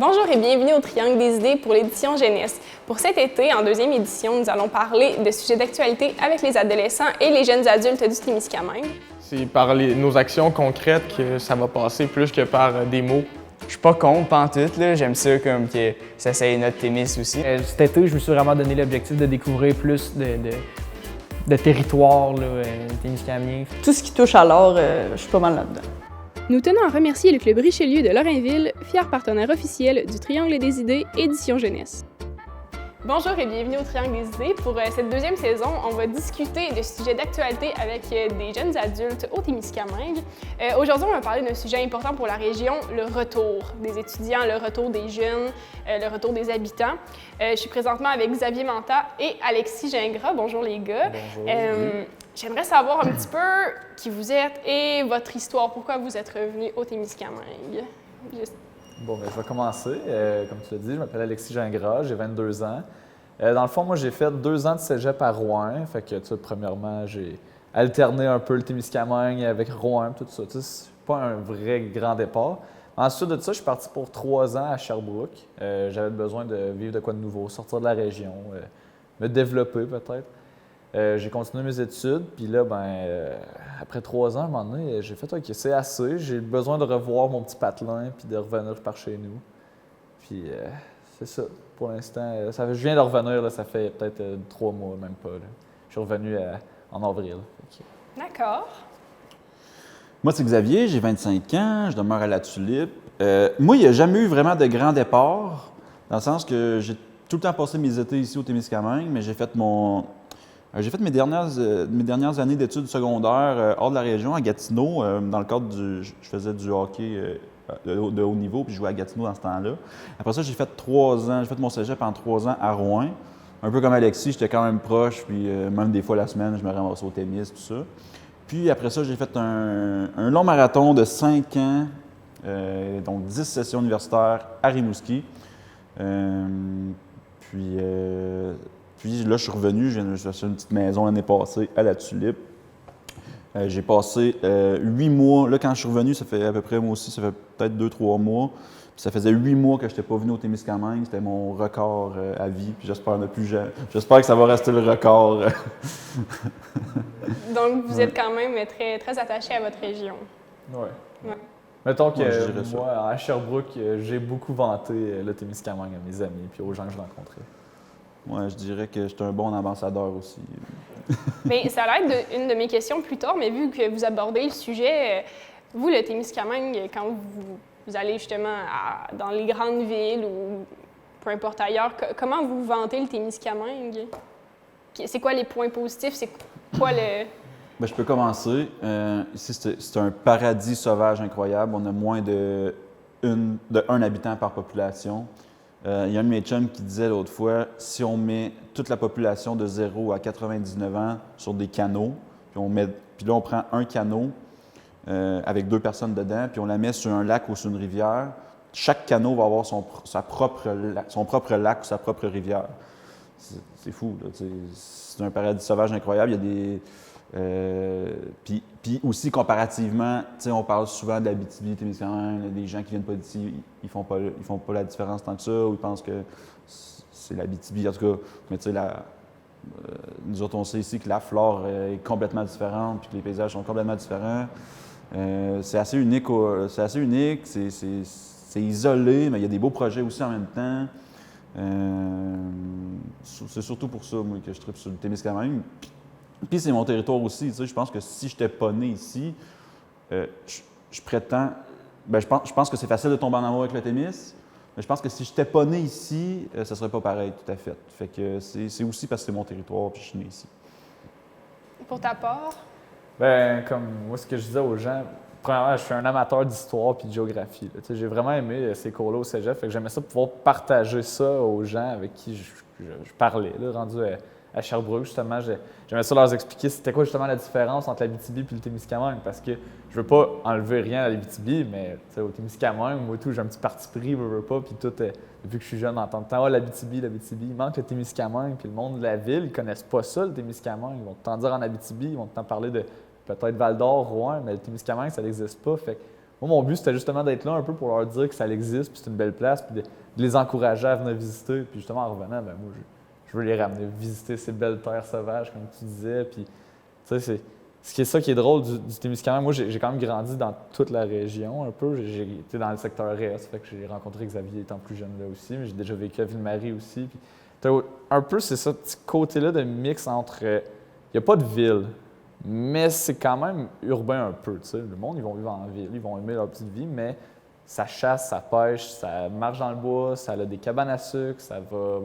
Bonjour et bienvenue au Triangle des idées pour l'édition jeunesse. Pour cet été, en deuxième édition, nous allons parler de sujets d'actualité avec les adolescents et les jeunes adultes du Témiscamingue. C'est par nos actions concrètes que ça va passer plus que par des mots. Je suis pas contre pantoute, là. J'aime ça comme que ça c'est notre Témis aussi. Cet été, je me suis vraiment donné l'objectif de découvrir plus de territoires témiscamingue. Tout ce qui touche à l'art, je suis pas mal là-dedans. Nous tenons à remercier le Club Richelieu de Lorrainville, fier partenaire officiel du Triangle des idées, édition jeunesse. Bonjour et bienvenue au Triangle des idées. Pour cette deuxième saison, on va discuter de sujets d'actualité avec des jeunes adultes au Témiscamingue. Aujourd'hui, on va parler d'un sujet important pour la région, le retour des étudiants, le retour des jeunes, le retour des habitants. Je suis présentement avec Xavier Manta et Alexis Gingras. Bonjour les gars. Bonjour. J'aimerais savoir un petit peu qui vous êtes et votre histoire. Pourquoi vous êtes revenus au Témiscamingue? Bon, je vais commencer. Comme tu l'as dit, je m'appelle Alexis Gingras, j'ai 22 ans. Dans le fond, moi, j'ai fait 2 ans de cégep à Rouen. Fait que, tu sais, premièrement, j'ai alterné un peu le Témiscamingue avec Rouen, tout ça. Tu sais, c'est pas un vrai grand départ. Ensuite de ça, je suis parti pour 3 ans à Sherbrooke. J'avais besoin de vivre de quoi de nouveau, sortir de la région, me développer peut-être. J'ai continué mes études, puis là, après 3 ans, à un moment donné, j'ai fait « OK, c'est assez, j'ai besoin de revoir mon petit patelin, puis de revenir par chez nous. » Puis c'est ça, pour l'instant. Je viens de revenir, là, ça fait peut-être 3 mois, même pas. Là. Je suis revenu en avril. D'accord. Moi, c'est Xavier, j'ai 25 ans, je demeure à La Tulipe. Moi, il n'y a jamais eu vraiment de grand départ, dans le sens que j'ai tout le temps passé mes étés ici au Témiscamingue, mais j'ai fait mes dernières années d'études secondaires hors de la région, à Gatineau, dans le cadre je faisais du hockey de haut niveau, puis je jouais à Gatineau dans ce temps-là. Après ça, j'ai fait mon cégep en 3 ans à Rouen. Un peu comme Alexis, j'étais quand même proche, puis même des fois la semaine, je me ramassais au Témis, tout ça. Puis après ça, j'ai fait un long marathon de 5 ans, donc 10 sessions universitaires à Rimouski. Puis là, je suis revenu, je viens de chercher une petite maison l'année passée à La Tulipe. J'ai passé 8 mois. Là, quand je suis revenu, ça fait à peu près, moi aussi, ça fait peut-être 2-3 mois. Puis ça faisait 8 mois que je n'étais pas venu au Témiscamingue. C'était mon record à vie. Puis j'espère que ça va rester le record. Donc, vous êtes quand même très, très attaché à votre région. Oui. Ouais. Mettons que je moi, à Sherbrooke, j'ai beaucoup vanté le Témiscamingue à mes amis et aux gens que je rencontrais. Moi, je dirais que j'étais un bon ambassadeur aussi. Mais ça a l'air d'une de mes questions plus tard, mais vu que vous abordez le sujet, vous, le Témiscamingue, quand vous allez justement dans les grandes villes ou peu importe ailleurs, comment vous vantez le Témiscamingue? C'est quoi les points positifs? C'est quoi le... Bien, je peux commencer. Ici, c'est un paradis sauvage incroyable. On a moins de 1 habitant par population. Il y a un de mes chums qui disait l'autre fois, si on met toute la population de 0 à 99 ans sur des canaux, puis là on prend un canot avec 2 personnes dedans, puis on la met sur un lac ou sur une rivière, chaque canot va avoir son propre lac ou sa propre rivière. C'est fou, là, c'est un paradis sauvage incroyable. Il y a des... Puis aussi, comparativement, on parle souvent de l'Abitibi-Témiscamingue, des gens qui viennent pas d'ici, ils font pas la différence tant que ça, ou ils pensent que c'est l'Abitibi, en tout cas. Mais tu sais, nous autres, on sait ici que la flore est complètement différente, puis que les paysages sont complètement différents. C'est assez unique, c'est isolé, mais il y a des beaux projets aussi en même temps. C'est surtout pour ça, moi, que je tripe sur le Témiscamingue. Puis c'est mon territoire aussi, tu sais, je pense que si je n'étais pas né ici, je prétends... je pense que c'est facile de tomber en amour avec le Témis, mais je pense que si je n'étais pas né ici, ça ne serait pas pareil, tout à fait. Fait que c'est aussi parce que c'est mon territoire, puis je suis né ici. Pour ta part? Comme moi, ce que je disais aux gens, premièrement, je suis un amateur d'histoire puis de géographie. Tu sais, j'ai vraiment aimé ces cours-là au cégep, fait que j'aimais ça pouvoir partager ça aux gens avec qui je parlais, là, rendu à Sherbrooke, justement, j'aimais ça leur expliquer c'était quoi justement la différence entre l'Abitibi et le Témiscamingue, parce que je veux pas enlever rien à l'Abitibi, mais au Témiscamingue, moi tout, j'ai un petit parti pris, je veux pas, puis tout, depuis que je suis jeune, en tant que temps, l'Abitibi, il manque le Témiscamingue, puis le monde de la ville, ils connaissent pas ça, le Témiscamingue, ils vont t'en dire en Abitibi, ils vont t'en parler de peut-être Val-d'Or, Rouen, mais le Témiscamingue, ça n'existe pas, fait Moi, mon but, c'était justement d'être là un peu pour leur dire que ça existe, puis c'est une belle place, puis de les encourager à venir visiter. Puis justement, en revenant, ben moi, je veux les ramener visiter ces belles terres sauvages, comme tu disais. Puis, tu sais, c'est ça qui est drôle du Témiscamingue. Moi, j'ai quand même grandi dans toute la région un peu. J'ai été dans le secteur Est, fait que j'ai rencontré Xavier étant plus jeune là aussi, mais j'ai déjà vécu à Ville-Marie aussi. Puis, un peu, c'est ça, petit côté-là de mix entre... Il n'y a pas de ville, mais c'est quand même urbain un peu, tu sais. Le monde, ils vont vivre en ville, ils vont aimer leur petite vie, mais ça chasse, ça pêche, ça marche dans le bois, ça a des cabanes à sucre, ça va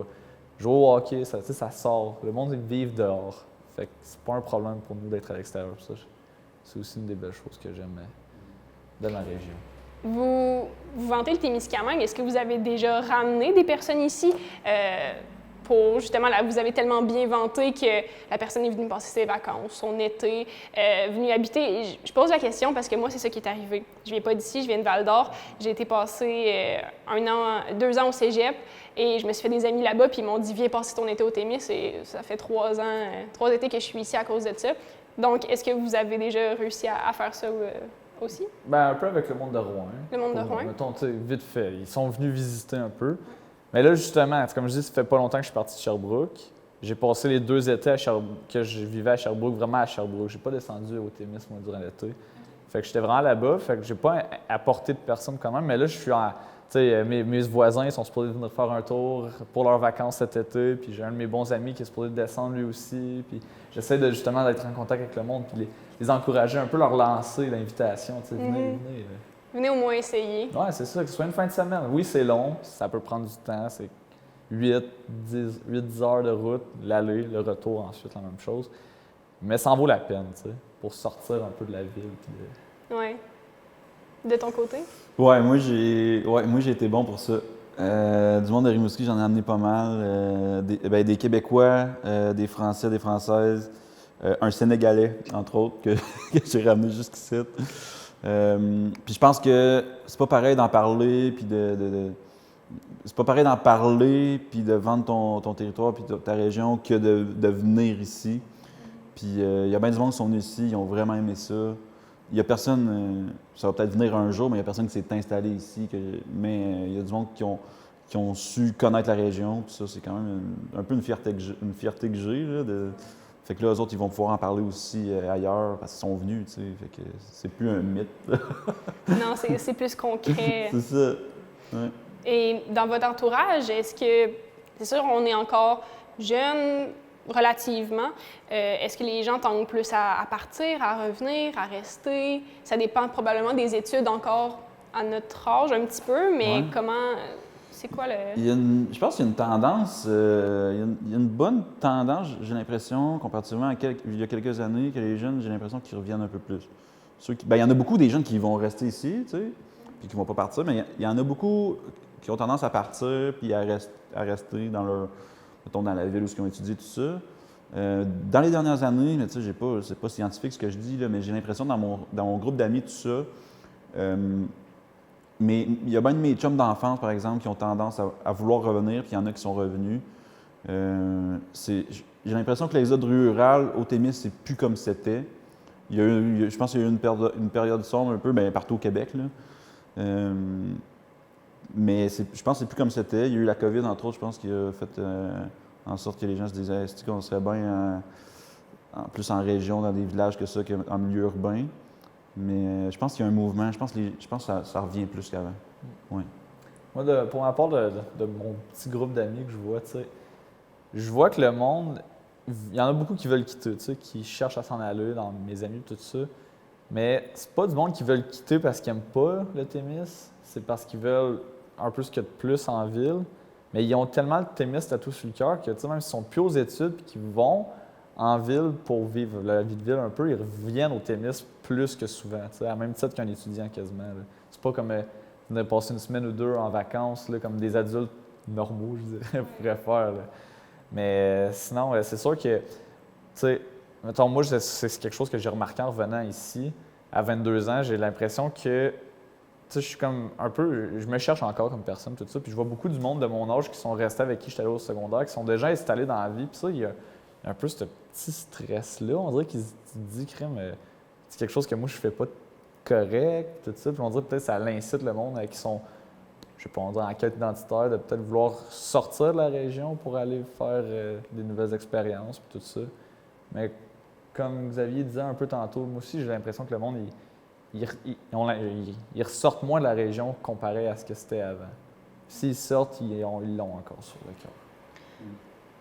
jouer au hockey, ça sort. Le monde, ils vivent dehors. Fait que c'est pas un problème pour nous d'être à l'extérieur. Ça, c'est aussi une des belles choses que j'aime de ma région. Vous vantez le Témiscamingue. Est-ce que vous avez déjà ramené des personnes ici pour justement, là, vous avez tellement bien vanté que la personne est venue passer ses vacances, son été, venue habiter. Et je pose la question parce que moi, c'est ça qui est arrivé. Je viens pas d'ici, je viens de Val-d'Or. J'ai été passer 2 ans au cégep et je me suis fait des amis là-bas puis ils m'ont dit « Viens passer ton été au Témis » et ça fait 3 ans, 3 étés que je suis ici à cause de ça. Donc, est-ce que vous avez déjà réussi à faire ça aussi? Ben, un peu avec le monde de Rouen. Le monde de Rouen? Mettons, tu sais, vite fait. Ils sont venus visiter un peu. Mais là, justement, comme je dis, ça fait pas longtemps que je suis parti de Sherbrooke. J'ai passé les 2 étés que je vivais à Sherbrooke, vraiment à Sherbrooke. J'ai pas descendu au Témis, moi, durant l'été. Fait que j'étais vraiment là-bas. Fait que j'ai pas apporté de personnes quand même. Mais là, je suis en... Tu sais, mes voisins, ils sont supposés venir faire un tour pour leurs vacances cet été. Puis j'ai un de mes bons amis qui est supposé descendre lui aussi. Puis j'essaie justement d'être en contact avec le monde puis les encourager un peu, leur lancer l'invitation. Tu sais, venez. Venez au moins essayer. Oui, c'est ça, que ce soit une fin de semaine. Oui, c'est long, ça peut prendre du temps. C'est 8-10 heures de route, l'aller, le retour ensuite, la même chose. Mais ça en vaut la peine, tu sais, pour sortir un peu de la ville. Oui. De ton côté? Ouais, moi j'ai été bon pour ça. Du monde de Rimouski, j'en ai amené pas mal. Des Québécois, des Français, des Françaises, un Sénégalais, entre autres, que j'ai ramené jusqu'ici. Puis je pense que c'est pas pareil d'en parler, puis c'est pas pareil d'en parler, puis de vendre ton territoire, puis ta région, que de venir ici. Puis il y a bien du monde qui sont venus ici, ils ont vraiment aimé ça. Il y a personne, ça va peut-être venir un jour, mais il y a personne qui s'est installé ici. Mais il y a du monde qui ont su connaître la région, puis ça, c'est quand même un peu une fierté que j'ai, là, fait que là, eux autres, ils vont pouvoir en parler aussi ailleurs parce qu'ils sont venus, tu sais. Fait que c'est plus un mythe. Non, c'est plus concret. C'est ça. Ouais. Et dans votre entourage, est-ce que, c'est sûr, on est encore jeune relativement, est-ce que les gens tendent plus à partir, à revenir, à rester? Ça dépend probablement des études encore à notre âge un petit peu, mais comment... C'est quoi le... Je pense qu'il y a une tendance, il y a une bonne tendance, j'ai l'impression, comparativement à il y a quelques années, que les jeunes, j'ai l'impression qu'ils reviennent un peu plus. Il y en a beaucoup des jeunes qui vont rester ici, tu sais, puis qui ne vont pas partir, mais il y en a beaucoup qui ont tendance à partir puis à rester dans dans la ville où ils ont étudié, tout ça. Dans les dernières années, mais tu sais, c'est pas scientifique ce que je dis, là, mais j'ai l'impression dans mon groupe d'amis, tout ça, mais il y a bien de mes chums d'enfance, par exemple, qui ont tendance à vouloir revenir, puis il y en a qui sont revenus. J'ai l'impression que l'exode rural au Témis, c'est plus comme c'était. Je pense qu'il y a eu une période sombre un peu, bien, partout au Québec, là. Mais je pense que c'est plus comme c'était. Il y a eu la COVID, entre autres, je pense, qui a fait en sorte que les gens se disaient est-ce qu'on serait bien plus en région, dans des villages que ça, qu'en milieu urbain. Mais je pense qu'il y a un mouvement. Je pense que ça revient plus qu'avant. Oui. Moi, pour ma part, de mon petit groupe d'amis que je vois, tu sais, je vois que le monde, il y en a beaucoup qui veulent quitter, tu sais, qui cherchent à s'en aller, dans mes amis, tout ça. Mais c'est pas du monde qui veulent quitter parce qu'ils n'aiment pas le Témis, c'est parce qu'ils veulent un peu ce qu'il y a de plus en ville. Mais ils ont tellement le Témis tatou sur le cœur que, tu sais, même s'ils sont plus aux études et qu'ils vont en ville pour vivre la vie de ville un peu, ils reviennent au Témis plus que souvent, tu sais, à même titre qu'un étudiant quasiment. C'est pas comme de passer une semaine ou 2 en vacances, là, comme des adultes normaux, je dirais, pourraient faire. Là. Mais sinon, c'est sûr que, tu sais, mettons, moi, c'est quelque chose que j'ai remarqué en revenant ici, à 22 ans, j'ai l'impression que, tu sais, je suis comme un peu, je me cherche encore comme personne, tout ça, puis je vois beaucoup du monde de mon âge qui sont restés avec qui j'étais allé au secondaire, qui sont déjà installés dans la vie, puis ça, il y a un peu ce petit stress-là, on dirait qu'il se dit, crème, c'est quelque chose que moi, je fais pas correct, tout ça. Puis on dirait peut-être que ça incite le monde qui sont, je sais pas, on dirait en quête identitaire, de peut-être vouloir sortir de la région pour aller faire des nouvelles expériences, puis tout ça. Mais comme Xavier disait un peu tantôt, moi aussi, j'ai l'impression que le monde, ils ressortent moins de la région comparé à ce que c'était avant. S'ils sortent, ils l'ont encore sur le cœur.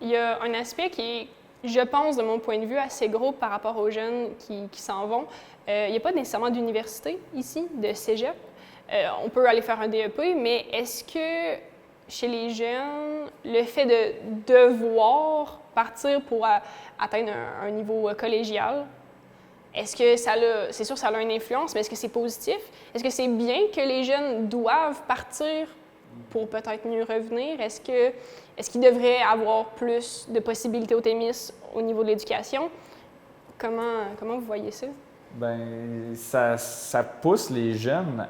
Il y a un aspect qui est, je pense, de mon point de vue, assez gros par rapport aux jeunes qui s'en vont. Il n'y a pas nécessairement d'université ici, de cégep. On peut aller faire un DEP, mais est-ce que chez les jeunes, le fait de devoir partir pour atteindre un niveau collégial, est-ce que c'est sûr que ça a une influence, mais est-ce que c'est positif? Est-ce que c'est bien que les jeunes doivent partir pour peut-être mieux revenir? Est-ce qu'il devrait avoir plus de possibilités au Témis au niveau de l'éducation? Comment vous voyez ça? Bien, ça pousse les jeunes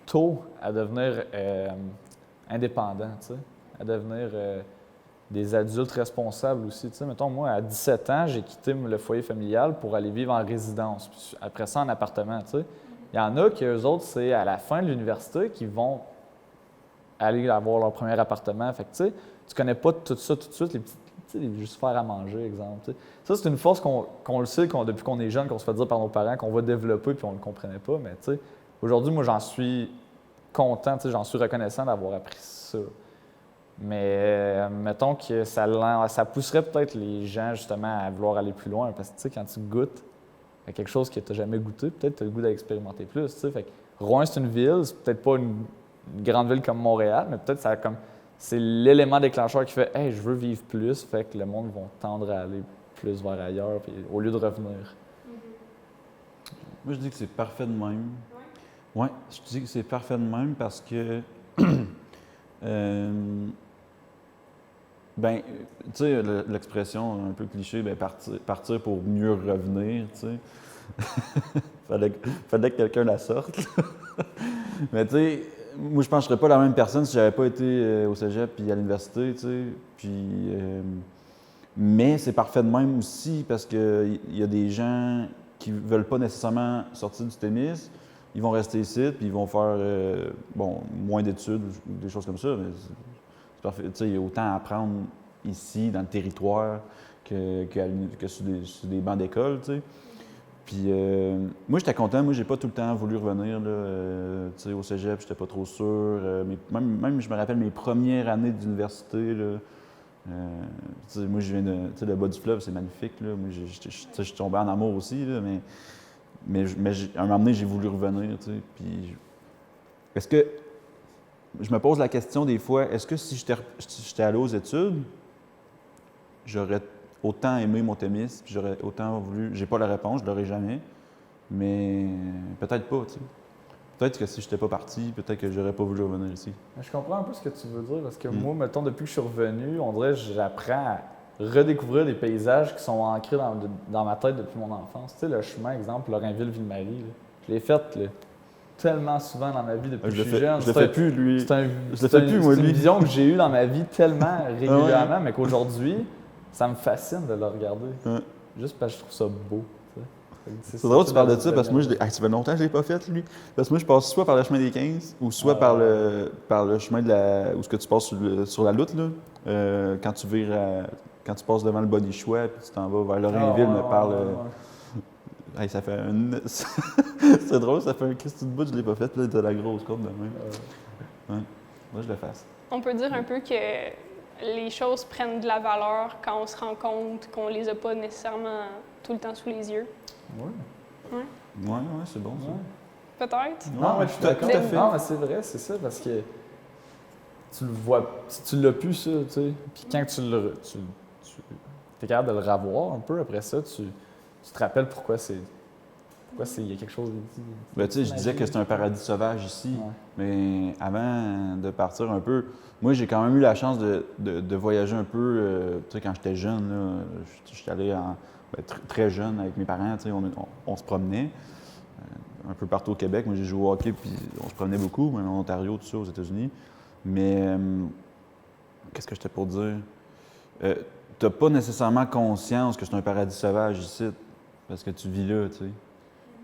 tôt à devenir indépendants, tu sais, à devenir des adultes responsables aussi. Tu sais, mettons, moi, à 17 ans, j'ai quitté le foyer familial pour aller vivre en résidence, puis après ça, en appartement, tu sais. Il y en a qui, eux autres, c'est à la fin de l'université qu'ils vont aller avoir leur premier appartement. Fait que, tu sais, tu connais pas tout ça tout de suite, les petits, tu sais, juste faire à manger, exemple. Tu sais. Ça, c'est une force qu'on le sait depuis qu'on est jeune, qu'on se fait dire par nos parents, qu'on va développer, puis on ne le comprenait pas. Mais, tu sais, aujourd'hui, moi, j'en suis content, tu sais, j'en suis reconnaissant d'avoir appris ça. Mais mettons que ça pousserait peut-être les gens, justement, à vouloir aller plus loin. Parce que, tu sais, quand tu goûtes à quelque chose que tu n'as jamais goûté, peut-être tu as le goût d'expérimenter plus, tu sais. Fait que Rouen, c'est une ville, c'est peut-être pas une grande ville comme Montréal, mais peut-être c'est l'élément déclencheur qui fait « Hey, je veux vivre plus », fait que le monde va tendre à aller plus vers ailleurs, puis, au lieu de revenir. Moi, je dis que c'est parfait de même. Oui, je dis que c'est parfait de même parce que, ben, tu sais, l'expression un peu cliché, ben, partir pour mieux revenir, tu sais. fallait que quelqu'un la sorte. Mais tu sais, moi, je pense que je serais pas la même personne si j'avais pas été au cégep puis à l'université, tu sais. Puis, mais c'est parfait de même aussi parce qu'il y a des gens qui veulent pas nécessairement sortir du Témis. Ils vont rester ici, puis ils vont faire moins d'études ou des choses comme ça. Mais c'est parfait. Tu sais, il y a autant à apprendre ici, dans le territoire, que sur des bancs d'école, tu sais. Puis moi, j'étais content. Moi, j'ai pas tout le temps voulu revenir là, tu sais, au cégep. J'étais pas trop sûr. Même, je me rappelle mes premières années d'université, là. Tu sais, moi, je viens de... Tu sais, le bas du fleuve, c'est magnifique, là. Moi, je suis tombé en amour aussi, là, mais à un moment donné, j'ai voulu revenir, tu sais. Puis, est-ce que... Je me pose la question des fois, est-ce que si j'étais allé aux études, j'aurais autant aimé mon Témis, puis j'aurais autant voulu... J'ai pas la réponse, je l'aurais jamais, mais peut-être pas, tu sais. Peut-être que si j'étais pas parti, peut-être que j'aurais pas voulu revenir ici. Je comprends un peu ce que tu veux dire, parce que moi, mettons, depuis que je suis revenu, on dirait que j'apprends à redécouvrir des paysages qui sont ancrés dans ma tête depuis mon enfance. Tu sais, le chemin, exemple, Lorrainville-Ville-Marie, là, je l'ai fait là, tellement souvent dans ma vie depuis que je suis jeune. Je le fais plus, lui. C'est une vision que j'ai eue dans ma vie tellement régulièrement, mais qu'aujourd'hui, ça me fascine de le regarder. Ouais. Juste parce que je trouve ça beau. C'est drôle que tu parles de ça, parce que moi, ça fait longtemps que je ne l'ai pas fait, lui. Parce que moi, je passe soit par le chemin des 15, ou soit par le chemin où ce que tu passes sur la Loutre, là, quand tu passes devant le Bonichois, puis tu t'en vas vers Lorrainville, me parle... Hey, ça fait c'est drôle, ça fait un Christy de bout, je ne l'ai pas fait, puis là, t'as la grosse courbe de même. Ouais. Moi, je le fasse. On peut dire un peu que les choses prennent de la valeur quand on se rend compte qu'on les a pas nécessairement tout le temps sous les yeux. Oui. Ouais, c'est bon, ça. Peut-être. Non, mais je suis d'accord. Tout à fait. Non, mais c'est vrai, c'est ça, parce que tu le vois, si tu l'as plus, ça, tu sais, puis quand tu es capable de le revoir un peu après ça, tu te rappelles pourquoi il y a quelque chose... Ben, tu sais, je disais que c'était un paradis sauvage ici, mais avant de partir un peu, moi, j'ai quand même eu la chance de voyager un peu, tu sais, quand j'étais jeune, là, je suis allé très jeune avec mes parents, tu sais, on se promenait un peu partout au Québec. Moi, j'ai joué au hockey, puis on se promenait beaucoup, même en Ontario, tout ça, aux États-Unis. Mais, qu'est-ce que j'étais pour dire? T'as pas nécessairement conscience que c'est un paradis sauvage ici, parce que tu vis là, tu sais.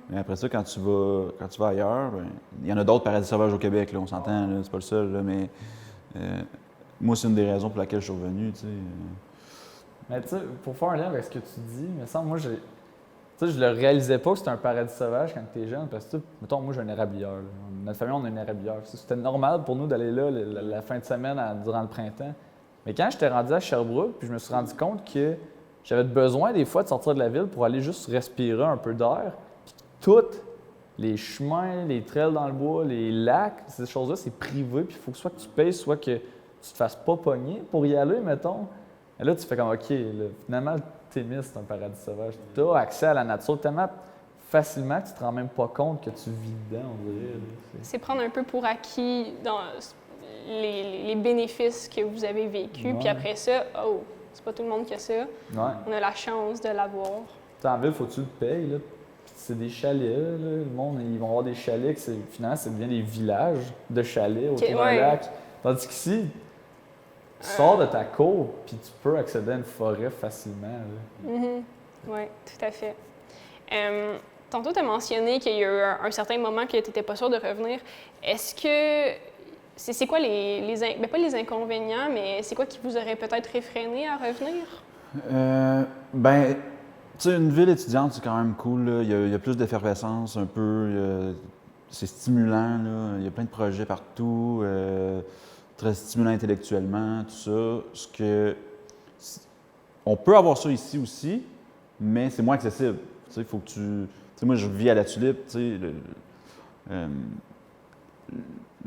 Mais après ça, quand tu vas ailleurs, ben, il y en a d'autres paradis sauvages au Québec, là, on s'entend, là, c'est pas le seul, là, mais moi, c'est une des raisons pour laquelle je suis revenu, tu sais. Mais tu sais, pour faire un lien avec ce que tu dis, il me semble, moi, tu sais, je le réalisais pas que c'était un paradis sauvage quand tu es jeune, parce que, mettons, moi, j'ai un érablière. Là. Notre famille, on a un érablière. C'était normal pour nous d'aller là la fin de semaine durant le printemps. Mais quand j'étais rendu à Sherbrooke, puis je me suis rendu compte que j'avais besoin des fois de sortir de la ville pour aller juste respirer un peu d'air. Puis tous les chemins, les trails dans le bois, les lacs, ces choses-là, c'est privé. Puis il faut que soit que tu payes, soit que tu te fasses pas pogner pour y aller, mettons. Et là, tu fais comme, OK, là, finalement, le Témis, c'est un paradis sauvage. Tu as accès à la nature tellement facilement que tu te rends même pas compte que tu vis dedans, on dirait. C'est prendre un peu pour acquis dans les bénéfices que vous avez vécus. Ouais. Puis après ça, oh, c'est pas tout le monde qui a ça. Ouais. On a la chance de l'avoir. T'sais, en ville, faut que tu le payes. Là. Puis c'est des chalets. Là. Le monde, ils vont avoir des chalets que finalement, ça devient des villages de chalets autour d'un ouais. lac. Tandis qu'ici, tu sors de ta cour puis tu peux accéder à une forêt facilement. Oui, tout à fait. Tantôt, tu as mentionné qu'il y a eu un certain moment que tu n'étais pas sûr de revenir. Est-ce que. C'est quoi ben pas les inconvénients, mais c'est quoi qui vous aurait peut-être réfréné à revenir? Ben, tu sais, une ville étudiante, c'est quand même cool. Là. Il y a plus d'effervescence un peu. C'est stimulant. Là. Il y a plein de projets partout. Très stimulant intellectuellement, tout ça. On peut avoir ça ici aussi, mais c'est moins accessible. Tu sais, faut que tu sais, moi, je vis à la Tulipe. Tu sais,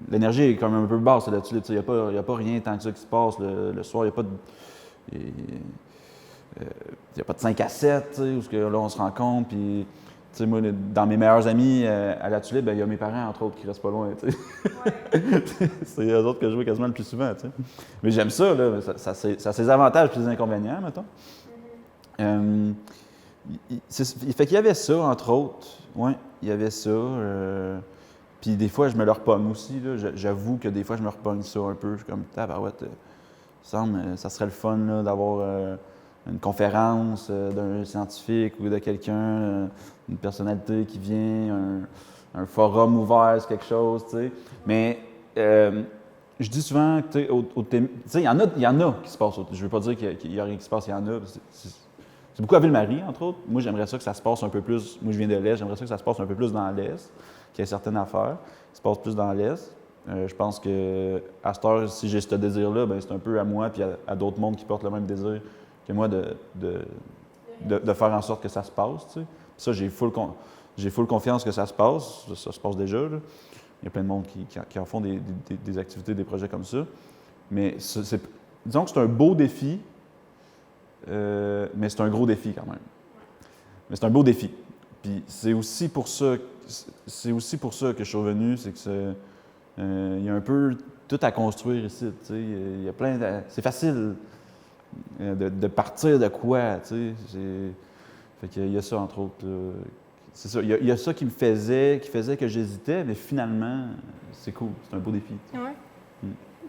l'énergie est quand même un peu basse à la Tulipe. Il n'y a pas rien tant que ça qui se passe le soir. Il n'y a pas de 5 à 7, tu sais, où là, on se rencontre. Puis, tu sais, moi, dans mes meilleurs amis à la Tulipe, il y a mes parents, entre autres, qui restent pas loin. Tu sais. Ouais. C'est eux autres que je vois quasiment le plus souvent. Tu sais. Mais j'aime ça, là. Ça a ses avantages et ses inconvénients, mettons. Fait qu'il y avait ça, entre autres. Oui, il y avait ça. Puis des fois, je me le repogne aussi. Là. J'avoue que des fois, je me repogne ça un peu. Je suis comme, tabarouette, ça serait le fun là, d'avoir une conférence d'un scientifique ou de quelqu'un, une personnalité qui vient, un forum ouvert sur quelque chose, tu sais. Mais je dis souvent que, tu sais, il y en a qui se passent. Je ne veux pas dire qu'il n'y a rien qui se passe, il y en a. C'est beaucoup à Ville-Marie, entre autres. Moi, j'aimerais ça que ça se passe un peu plus. Moi, je viens de l'Est, j'aimerais ça que ça se passe un peu plus dans l'Est, qu'il y ait certaines affaires qui se passent plus dans l'Est. Je pense que à cette heure, si j'ai ce désir-là, ben, c'est un peu à moi et à d'autres mondes qui portent le même désir que moi de faire en sorte que ça se passe. Tu sais. Ça, j'ai full confiance que ça se passe. Ça se passe déjà. Là. Il y a plein de monde qui en font des activités, des projets comme ça. Mais disons que c'est un beau défi, mais c'est un gros défi quand même. Mais c'est un beau défi. Puis c'est aussi pour ça que je suis revenu, c'est que il y a un peu tout à construire ici. Tu sais. Il y a c'est facile de partir de quoi. Tu sais. Fait qu'il y a ça, entre autres. C'est ça. Il y a ça qui faisait que j'hésitais, mais finalement, c'est cool. C'est un beau défi. Ouais.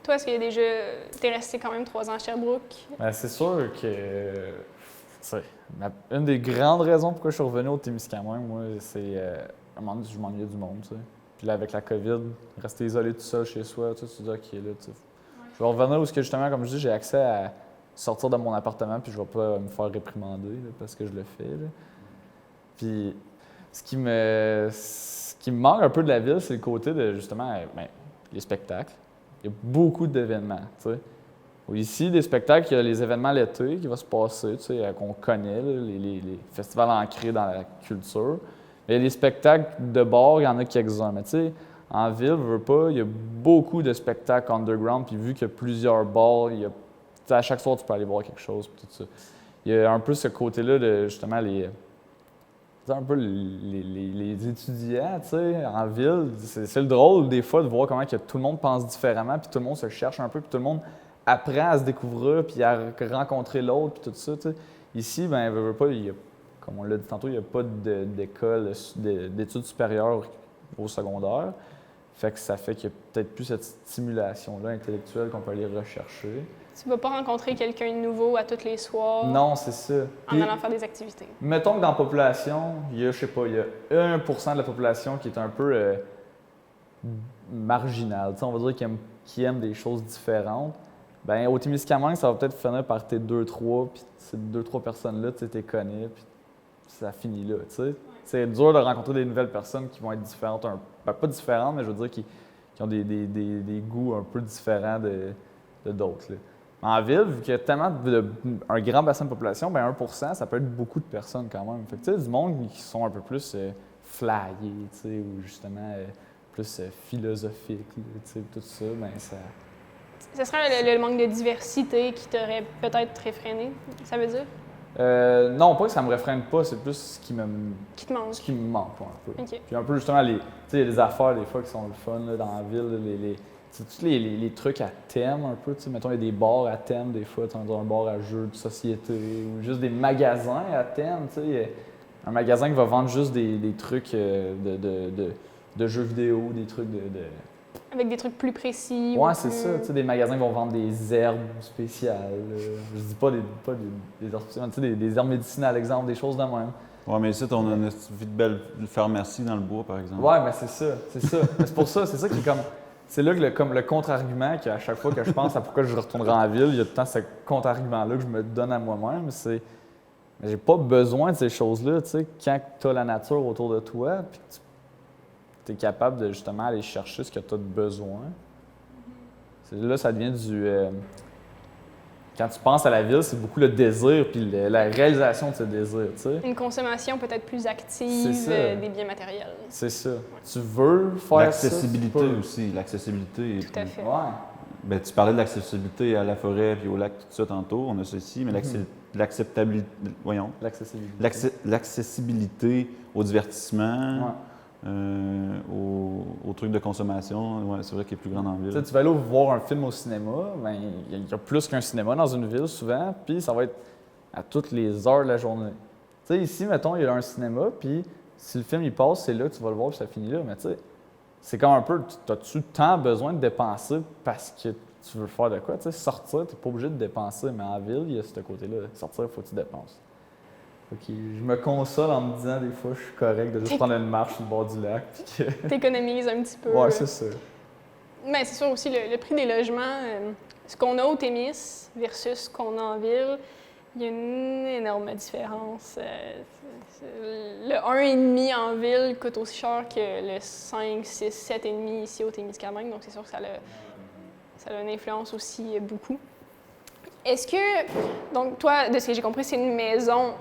Toi, est-ce que t'es resté quand même 3 ans à Sherbrooke? Ben, c'est sûr que une des grandes raisons pourquoi je suis revenu au Témiscamingue, moi, c'est à un moment donné, je m'ennuyais du monde. Tu sais. Puis là, avec la COVID, rester isolé tout seul chez soi, tu te dis, OK, là, tu sais, je vais revenir où, justement, comme je dis, j'ai accès à sortir de mon appartement, puis je vais pas me faire réprimander là, parce que je le fais. Là. Puis ce qui me manque un peu de la ville, c'est le côté de, justement, les spectacles. Il y a beaucoup d'événements, tu sais. Ici, des spectacles, il y a les événements l'été qui vont se passer, tu sais, qu'on connaît, là, les festivals ancrés dans la culture. Mais les spectacles de bord, il y en a quelques-uns. Mais tu sais, en ville, il y a beaucoup de spectacles underground, puis vu qu'il y a plusieurs bars, à chaque soir, tu peux aller voir quelque chose, puis tout ça. Il y a un peu ce côté-là de, justement, les étudiants, tu sais, en ville. C'est le drôle, des fois, de voir comment que tout le monde pense différemment, puis tout le monde se cherche un peu, puis tout le monde apprend à se découvrir, puis à rencontrer l'autre, puis tout ça, tu sais. Ici, ben, comme on l'a dit tantôt, il n'y a pas d'école d'études supérieures au secondaire. Fait que ça fait qu'il y a peut-être plus cette stimulation-là intellectuelle qu'on peut aller rechercher. Tu vas pas rencontrer quelqu'un de nouveau à tous les soirs Non, c'est ça. en Puis, allant faire des activités. mettons que dans la population, il y a, je sais pas, il y a 1% de la population qui est un peu marginale. Tu sais, on va dire qui aime des choses différentes. Ben au Témiscamingue, ça va peut-être finir par tes 2-3, puis ces 2-3 personnes-là, tu les connais, puis ça finit là, tu sais. C'est dur de rencontrer des nouvelles personnes qui vont être différentes, ben, pas différentes, mais je veux dire qui ont des goûts un peu différents de d'autres. Là. En ville, vu qu'il y a tellement un grand bassin de population, ben 1%, ça peut être beaucoup de personnes quand même. Fait que tu sais, du monde qui sont un peu plus flyés, tu sais, ou justement plus philosophiques, tu sais, tout ça, ben ça... Ce serait le manque de diversité qui t'aurait peut-être réfréné, ça veut dire? Non, pas que ça me réfrène pas, c'est plus ce qui me Ce qui me manque un peu. OK. Puis un peu justement, tu sais, il y a des affaires des fois qui sont le fun là, dans la ville, tous les trucs à thème un peu, tu sais, mettons il y a des bars à thème des fois, tu as un bar à jeux de société ou juste des magasins à thème, tu sais, un magasin qui va vendre juste des trucs de jeux vidéo, des trucs Avec des trucs plus précis. Ouais, ou c'est plus- ça. Tu sais, des magasins qui vont vendre des herbes spéciales. Je dis pas des herbes spéciales, tu sais, des herbes médicinales, exemple, des choses de même. Ouais, mais ici, on a une vie de belle pharmacie dans le bois, par exemple. Ouais, mais c'est ça. Mais c'est pour ça, c'est ça qui est comme. C'est là que comme le contre-argument qu'à chaque fois que je pense à pourquoi je retournerai en ville, il y a tout le temps ce contre-argument-là que je me donne à moi-même. C'est. Mais j'ai pas besoin de ces choses-là, tu sais, quand tu as la nature autour de toi, puis que tu es capable de justement aller chercher ce que tu as de besoin. Là, ça devient du. Quand tu penses à la ville, c'est beaucoup le désir puis la réalisation de ce désir, tu sais. Une consommation peut-être plus active C'est ça. des biens matériels. C'est ça. Tu veux faire ça. L'accessibilité tu peux. aussi. L'accessibilité. Tout à fait. Ouais. Ben, tu parlais de l'accessibilité à la forêt puis au lac, tout ça tantôt. On a ça ici, mais l'acceptabilité. Voyons. L'accessibilité. L'accessibilité au divertissement. Ouais. Aux trucs de consommation, ouais, c'est vrai qu'il est plus grand en Tu ville. sais, tu vas aller voir un film au cinéma, ben, il y a plus qu'un cinéma dans une ville souvent, puis ça va être à toutes les heures de la journée. Tu sais, ici, mettons, il y a un cinéma, puis si le film il passe, c'est là que tu vas le voir, puis ça finit là. Mais tu sais, c'est comme un peu, as-tu tant besoin de dépenser parce que tu veux faire de quoi? Tu sais, sortir, tu n'es pas obligé de dépenser, mais en ville, il y a ce côté-là. Sortir, il faut que tu dépenses. Ok, je me console en me disant des fois je suis correct de juste prendre une marche sur le bord du lac. T'économises un petit peu. Ouais, c'est ça. Mais c'est sûr aussi, le prix des logements, ce qu'on a au Témis versus ce qu'on a en ville, il y a une énorme différence. Le 1,5 en ville coûte aussi cher que le 5, 6, 7,5 ici au Témiscamingue, donc c'est sûr que ça a une influence aussi beaucoup. Est-ce que, donc toi, de ce que j'ai compris, c'est une maison,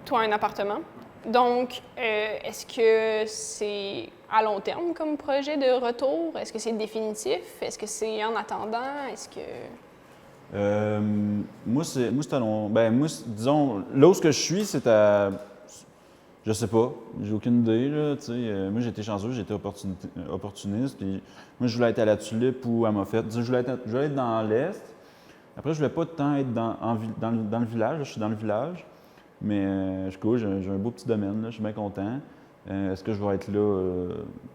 toi un appartement. Donc, est-ce que c'est à long terme comme projet de retour? Est-ce que c'est définitif? Est-ce que c'est en attendant? Est-ce que... Moi, c'est à long. Ben, moi, disons, là où ce que je suis, c'est à. Je sais pas, j'ai aucune idée, là, tu sais. Moi, j'ai été chanceux, j'ai été opportuniste, puis moi, je voulais être à la Tulipe ou à Moffett. Je voulais être dans l'Est. Après, je voulais pas tant être dans le village, là, je suis dans le village. Mais je cours, j'ai un beau petit domaine, là, je suis bien content. Est-ce que je vais être là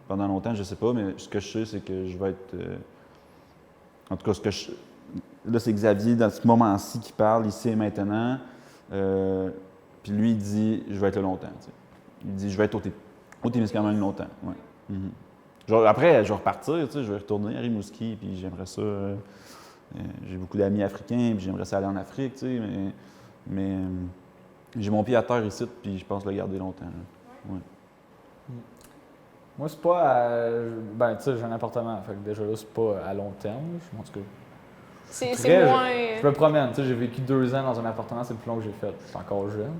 pendant longtemps? Je ne sais pas, mais ce que je sais, c'est que je vais être... en tout cas, là, c'est Xavier, dans ce moment-ci, qui parle, ici et maintenant. Puis lui, il dit, je vais être là longtemps. T'sais. Il dit, je vais être au Témiscamingue longtemps. Ouais. Genre, après, je vais repartir, je vais retourner à Rimouski, puis j'aimerais ça... j'ai beaucoup d'amis africains, puis j'aimerais ça aller en Afrique, mais j'ai mon pied à terre ici, puis je pense le garder longtemps. Ouais. Moi, c'est pas ben, tu sais, j'ai un appartement, fait que déjà là, c'est pas à long terme. En tout cas, C'est très- moins... je me promène. Tu sais, j'ai vécu 2 ans dans un appartement, c'est le plus long que j'ai fait. Je suis encore jeune,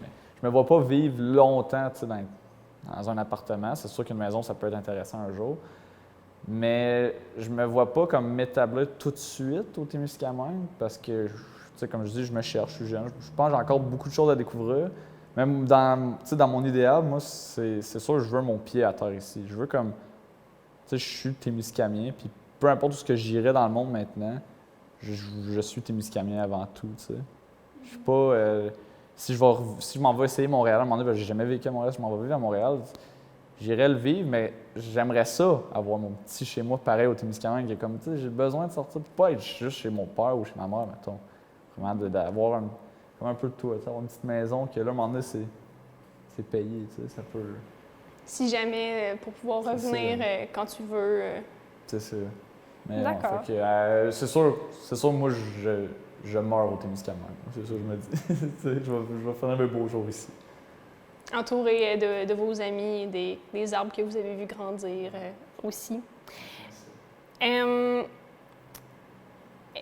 mais je me vois pas vivre longtemps, tu sais, dans un appartement. C'est sûr qu'une maison, ça peut être intéressant un jour. Mais je me vois pas comme m'établir tout de suite au Témiscamingue parce que, tu sais, comme je dis, je me cherche, je suis jeune. Je pense que j'ai encore beaucoup de choses à découvrir. Même dans mon idéal, moi, c'est sûr que je veux mon pied à terre ici. Je veux comme, tu sais, je suis Témiscamien, puis peu importe où ce que j'irai dans le monde maintenant, je suis Témiscamien avant tout, tu sais. Je suis pas... si je m'en vais essayer Montréal, à un moment donné, j'ai jamais vécu à Montréal, si je m'en vais vivre à Montréal, j'irais le vivre, mais j'aimerais ça, avoir mon petit chez moi pareil au Témiscamingue, qui est comme, tu sais, j'ai besoin de sortir, puis pas être juste chez mon père ou chez ma mère, mettons. Vraiment d'avoir comme un peu de tout, tu sais, avoir une petite maison que là, à un moment donné, c'est payé, tu sais, ça peut... Si jamais, pour pouvoir C'est revenir quand tu veux. C'est ça. Mais D'accord. non, fait que, c'est sûr, moi, je meurs au Témiscamingue. C'est ça que je me dis. Tu sais, je vais faire mes beaux jours ici. Entouré de vos amis et des arbres que vous avez vus grandir aussi.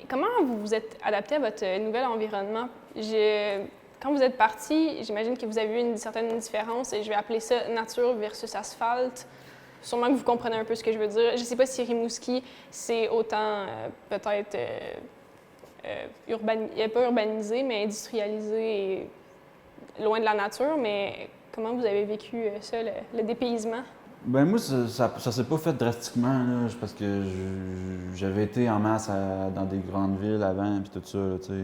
Comment vous vous êtes adapté à votre nouvel environnement? Quand vous êtes parti, j'imagine que vous avez eu une certaine différence, et je vais appeler ça nature versus asphalte. Sûrement que vous comprenez un peu ce que je veux dire. Je ne sais pas si Rimouski, c'est autant peut-être pas urbanisé, mais industrialisé et loin de la nature. Mais comment vous avez vécu ça, le dépaysement? Ben moi, ça s'est pas fait drastiquement, là, parce que j'avais été en masse dans des grandes villes avant, puis tout ça, là, tu sais.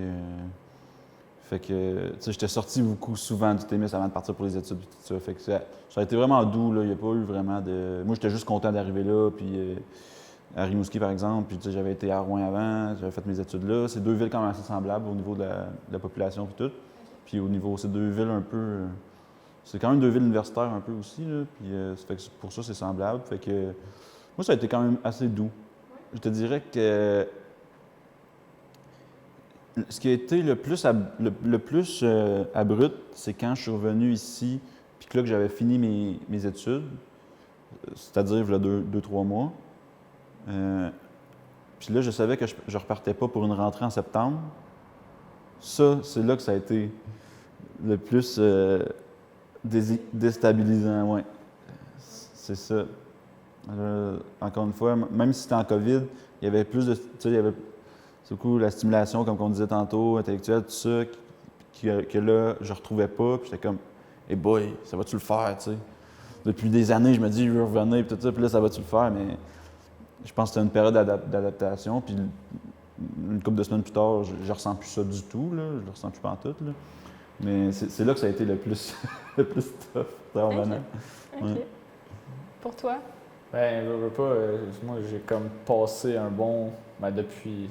Fait que, tu sais, j'étais sorti beaucoup souvent du Témis avant de partir pour les études, puis tout ça. Fait que ça a été vraiment doux, là. Il n'y a pas eu vraiment de... Moi, j'étais juste content d'arriver là, puis à Rimouski, par exemple, puis tu sais, j'avais été à Rouen avant, j'avais fait mes études là. C'est deux villes quand même assez semblables au niveau de la population, puis tout. Puis au niveau, c'est deux villes un peu... c'est quand même deux villes universitaires un peu aussi, là. Puis fait que pour ça, c'est semblable. Fait que moi, ça a été quand même assez doux. Je te dirais que ce qui a été le plus abrupt, c'est quand je suis revenu ici, puis que là que j'avais fini mes études, c'est-à-dire il y a 2-3 mois. Puis là, je savais que je repartais pas pour une rentrée en septembre. Ça, c'est là que ça a été le plus déstabilisant, ouais. C'est ça. Encore une fois, même si c'était en COVID, il y avait plus de... Tu sais, il y avait beaucoup la stimulation, comme on disait tantôt, intellectuelle, tout ça, que là, je retrouvais pas. Puis j'étais comme, hey boy, ça va-tu le faire, tu sais? Depuis des années, je me dis, je veux revenir, puis tout ça, puis là, ça va-tu le faire? Mais je pense que c'était une période d'adaptation. Puis une couple de semaines plus tard, je ressens plus ça du tout, là. Je le ressens plus pantoute, là. Mais c'est là que ça a été le plus, le plus tough, en revenant. OK. Ouais. Pour toi? Ben, je veux pas. Moi, j'ai comme passé un bon. Ben, depuis.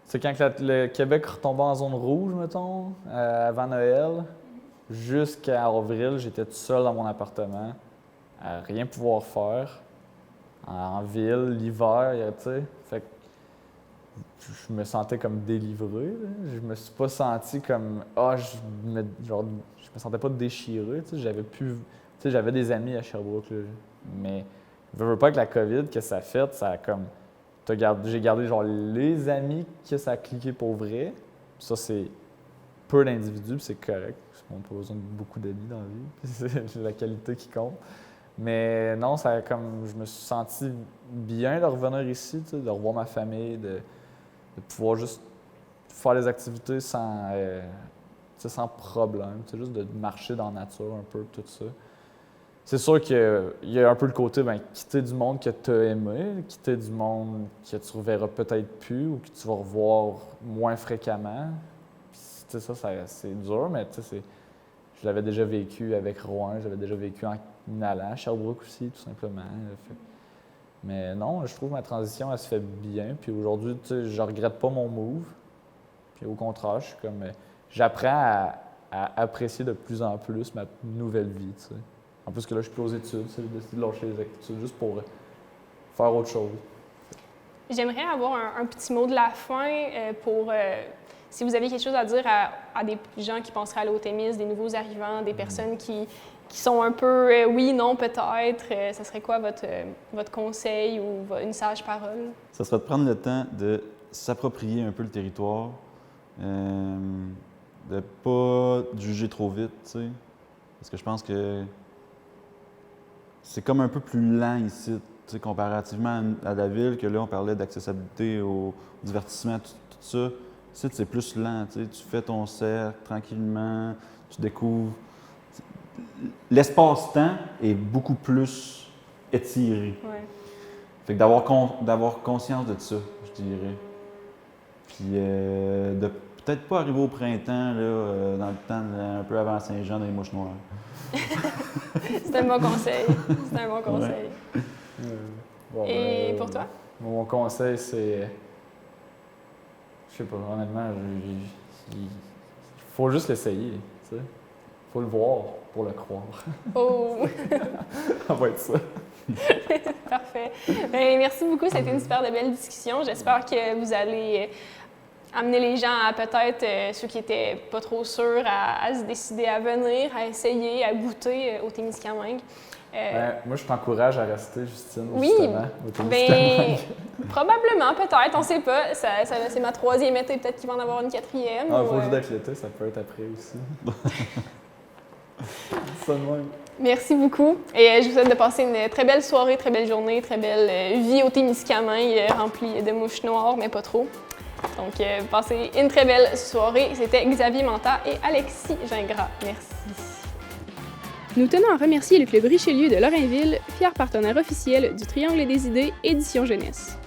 C'est quand le Québec retombait en zone rouge, mettons, avant Noël, jusqu'à avril, j'étais tout seul dans mon appartement, à rien pouvoir faire, en ville, l'hiver, tu sais. Fait que je me sentais comme délivré, là. Je me suis pas senti comme je me sentais pas déchiré, tu sais. J'avais des amis à Sherbrooke, là, mais je veux pas avec la COVID que ça a fait, ça a comme j'ai gardé genre les amis que ça a cliqué pour vrai. Ça, c'est peu d'individus, puis c'est correct. On n'a pas besoin de beaucoup d'amis dans la vie. C'est la qualité qui compte. Mais non, ça a comme je me suis senti bien de revenir ici, tu sais, de revoir ma famille, de pouvoir juste faire les activités sans problème. Juste de marcher dans la nature un peu, tout ça. C'est sûr qu'il y a un peu le côté, quitter du monde que tu as aimé, quitter du monde que tu ne reverras peut-être plus ou que tu vas revoir moins fréquemment. Puis, ça c'est dur, mais je l'avais déjà vécu avec Rouen, j'avais déjà vécu en allant à Sherbrooke aussi, tout simplement. Mais non, je trouve que ma transition, elle se fait bien. Puis aujourd'hui, je regrette pas mon move. Puis au contraire, je suis comme... J'apprends à apprécier de plus en plus ma nouvelle vie, tu sais. En plus que là, je suis plus aux études, j'ai décidé de lâcher les études juste pour faire autre chose. J'aimerais avoir un petit mot de la fin pour... si vous aviez quelque chose à dire à des gens qui penseraient aller au Témis, des nouveaux arrivants, des personnes qui sont un peu oui, non, peut-être, ça serait quoi votre conseil ou une sage parole? Ça serait de prendre le temps de s'approprier un peu le territoire, de ne pas juger trop vite, tu sais. Parce que je pense que c'est comme un peu plus lent ici, tu sais, comparativement à la ville, que là, on parlait d'accessibilité au divertissement, tout ça. Ici, c'est plus lent, tu sais. Tu fais ton cercle tranquillement, tu découvres. L'espace-temps est beaucoup plus étiré. Ouais. Fait que d'avoir conscience de ça, je dirais. Puis de peut-être pas arriver au printemps, là, dans le temps, un peu avant Saint-Jean, dans les mouches noires. C'est un bon conseil. C'est un bon conseil. Bon, Et pour toi? Mon conseil, c'est. Je sais pas, honnêtement, il faut juste l'essayer. Tu sais. Faut le voir pour le croire. Oh! Ça va être ça. Parfait. Ben, merci beaucoup. C'était une super de belle discussion. J'espère que vous allez amener les gens à peut-être, ceux qui n'étaient pas trop sûrs, à se décider à venir, à essayer, à goûter au Témiscamingue. Moi, je t'encourage à rester, Justine, Oui, justement, au Témiscamingue. Probablement, peut-être, on ne sait pas. C'est ma 3e été, peut-être qu'il va en avoir une 4e. Ah, faut juste d'être l'été, ça peut être après aussi. Ça de même. Merci beaucoup. Et je vous souhaite de passer une très belle soirée, très belle journée, très belle vie au Témiscamingue, remplie de mouches noires, mais pas trop. Donc, passez une très belle soirée. C'était Xavier Manta et Alexis Gingras. Merci. Nous tenons à remercier le Club Richelieu de Lorrainville, fier partenaire officiel du Triangle des idées Édition Jeunesse.